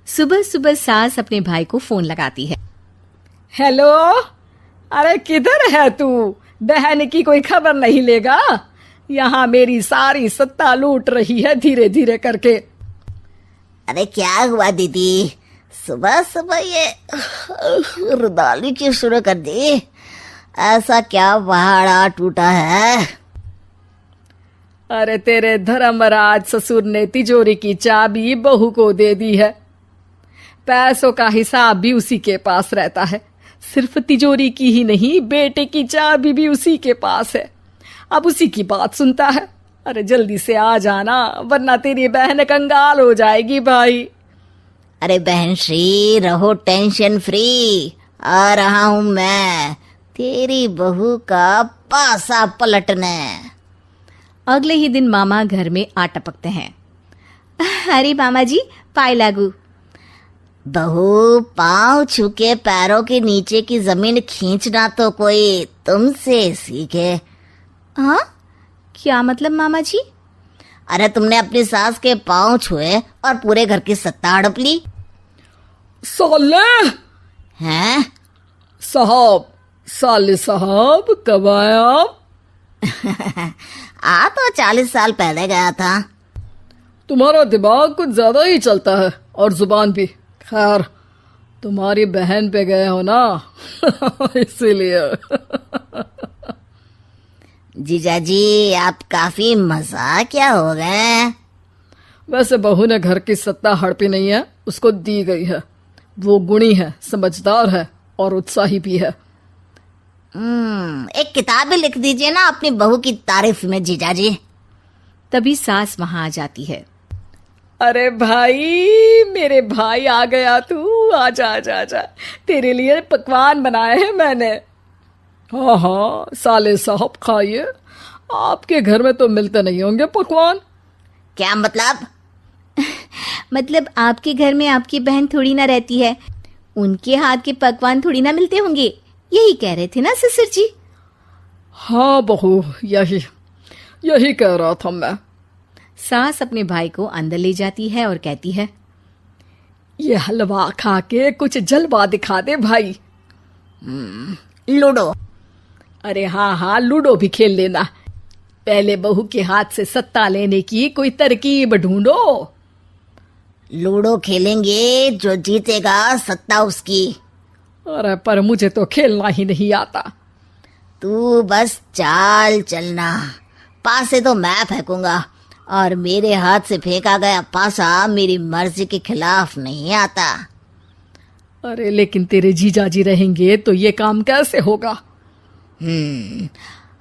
सुबह सुबह सास अपने भाई को फोन लगाती है। हेलो, अरे किधर है तू? बहन की कोई खबर नहीं लेगा? यहाँ मेरी सारी सत्ता लूट रही है धीरे धीरे करके। अरे क्या हुआ दीदी, सुबह सुबह ये रुदाली क्यों शुरू कर दी? ऐसा क्या पहाड़ा टूटा है? अरे तेरे धर्मराज ससुर ने तिजोरी की चाबी बहू को दे दी है। पैसों का हिसाब भी उसी के पास रहता है। सिर्फ तिजोरी की ही नहीं, बेटे की चाबी भी उसी के पास है। अब उसी की बात सुनता है। अरे जल्दी से आ जाना, वरना तेरी बहन कंगाल हो जाएगी भाई। अरे बहन श्री, रहो टेंशन फ्री, आ रहा हूं मैं तेरी बहू का पासा पलटने। अगले ही दिन मामा घर में आ टपकते हैं। अरे मामा जी, पाए लागू। बहू, पाँव छूके पैरों के नीचे की जमीन खींचना तो कोई तुमसे सीखे। हाँ, क्या मतलब मामा जी? अरे तुमने अपनी सास के पाँव छुए और पूरे घर की सत्ता हड़प ली। साले हैं? साले साहब कब आए आप? आ तो 40 साल पहले गया था। तुम्हारा दिमाग कुछ ज्यादा ही चलता है और जुबान भी। खैर, तुम्हारी बहन पे गए हो ना इसीलिए। जीजाजी, आप काफी मजाकिया हो गए। वैसे बहू ने घर की सत्ता हड़पी नहीं है, उसको दी गई है। वो गुणी है, समझदार है और उत्साही भी है। एक किताब भी लिख दीजिए ना अपनी बहू की तारीफ में जीजाजी। तभी सास वहां आ जाती है। अरे भाई, मेरे भाई आ गया तू। आजा आजा आजा, तेरे लिए पकवान बनाए हैं मैंने। हाँ हाँ साले साहब, खाइए। आपके घर में तो मिलते नहीं होंगे पकवान। क्या मतलब? मतलब आपके घर में आपकी बहन थोड़ी ना रहती है, उनके हाथ के पकवान थोड़ी ना मिलते होंगे, यही कह रहे थे ना ससुर जी? हाँ बहू, यही कह रहा था मैं। सास अपने भाई को अंदर ले जाती है और कहती है, ये हलवा खा के कुछ जलवा दिखा दे भाई। लूडो। अरे हाँ हाँ, लूडो भी खेल लेना। पहले बहू के हाथ से सत्ता लेने की कोई तरकीब ढूंढो। लूडो खेलेंगे, जो जीतेगा सत्ता उसकी। अरे पर मुझे तो खेलना ही नहीं आता। तू बस चाल चलना, पासे तो मैं फेंकूंगा और मेरे हाथ से फेंका गया पासा मेरी मर्जी के खिलाफ नहीं आता। अरे लेकिन तेरे जीजाजी रहेंगे तो ये काम कैसे होगा?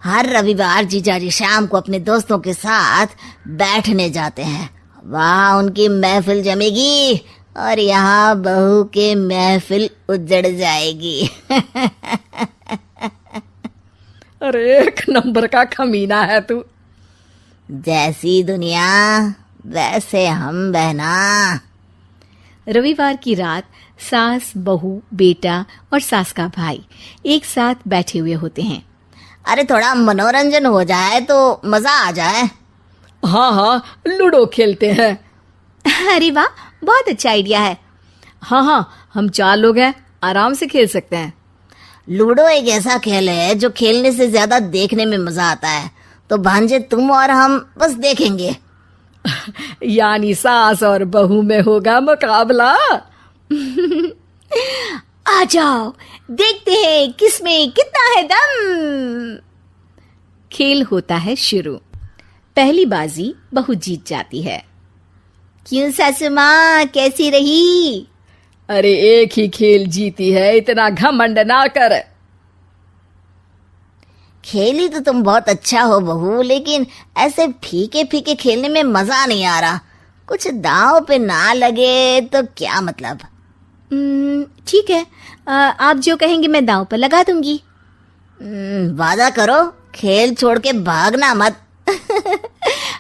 हर रविवार जीजाजी शाम को अपने दोस्तों के साथ बैठने जाते हैं। वहाँ उनकी महफिल जमेगी और यहाँ बहू के महफिल उजड़ जाएगी। अरे एक नंबर का खमीना है तू। जैसी दुनिया वैसे हम बहना। रविवार की रात सास, बहू, बेटा और सास का भाई एक साथ बैठे हुए होते हैं। अरे थोड़ा मनोरंजन हो जाए तो मजा आ जाए। हाँ हाँ, लूडो खेलते हैं। अरे वाह, बहुत अच्छा आइडिया है। हाँ हाँ, हम 4 लोग हैं, आराम से खेल सकते हैं। लूडो एक ऐसा खेल है जो खेलने से ज्यादा देखने में मजा आता है। तो भांजे तुम और हम बस देखेंगे। यानी सास और बहू में होगा मुकाबला। आ जाओ, देखते हैं किसमें कितना है दम। खेल होता है शुरू। पहली बाजी बहू जीत जाती है। क्यों सासू माँ, कैसी रही? अरे एक ही खेल जीती है, इतना घमंड ना कर। खेली तो तुम बहुत अच्छा हो बहू, लेकिन ऐसे फीके फीके खेलने में मजा नहीं आ रहा। कुछ दांव पे ना लगे तो क्या मतलब? ठीक है, आप जो कहेंगे मैं दांव पर लगा दूंगी। वादा करो, खेल छोड़ के भागना मत।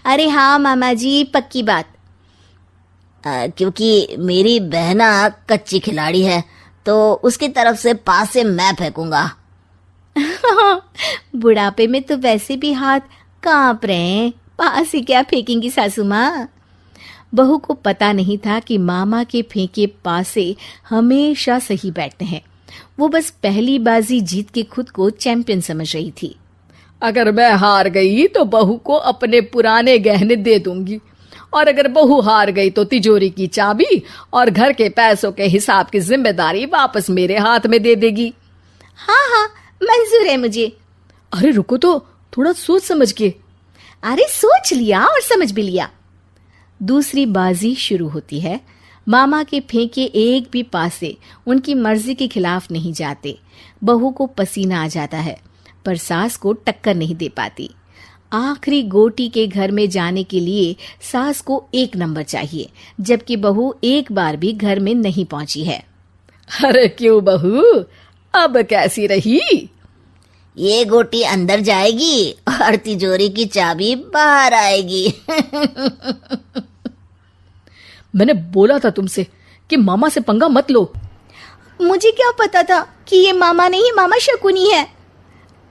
अरे हाँ मामा जी, पक्की बात। क्योंकि मेरी बहना कच्ची खिलाड़ी है, तो उसकी तरफ से पास से मैं फेंकूंगा। बुढ़ापे में तो वैसे भी हाथ कांप रहे हैं, पास ही क्या फेंकेंगी सासू माँ। बहू को पता नहीं था कि मामा के फेंके पासे हमेशा सही बैठते हैं। वो बस पहली बाजी जीत के खुद को चैंपियन समझ रही थी। अगर मैं हार गई तो बहू को अपने पुराने गहने दे दूंगी, और अगर बहू हार गई तो तिजोरी की चाबी और घर के पैसों के हिसाब की जिम्मेदारी वापस मेरे हाथ में दे देगी। हाँ हाँ, मंजूर है मुझे। अरे रुको तो, थोड़ा सोच समझ के। अरे सोच लिया और समझ भी लिया। दूसरी बाजी शुरू होती है। मामा के फेंके एक भी पासे उनकी मर्जी के खिलाफ नहीं जाते। बहू को पसीना आ जाता है, पर सास को टक्कर नहीं दे पाती। आखिरी गोटी के घर में जाने के लिए सास को 1 नंबर चाहिए, जबकि बहू एक बार भी घर में नहीं पहुंची है। अरे क्यों बहू, अब कैसी रही? ये गोटी अंदर जाएगी और तिजोरी की चाबी बाहर आएगी। मैंने बोला था तुमसे कि मामा से पंगा मत लो। मुझे क्या पता था कि ये मामा नहीं, मामा शकुनी है।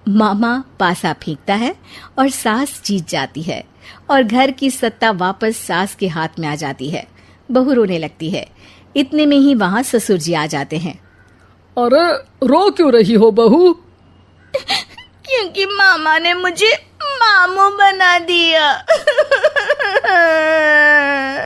मामा पासा फेंकता है और सास जीत जाती है और घर की सत्ता वापस सास के हाथ में आ जाती है। बहू रोने लगती है। इतने में ही वहां ससुर जी आ जाते हैं। अरे रो क्यों रही हो बहू? क्योंकि मामा ने मुझे मामू बना दिया।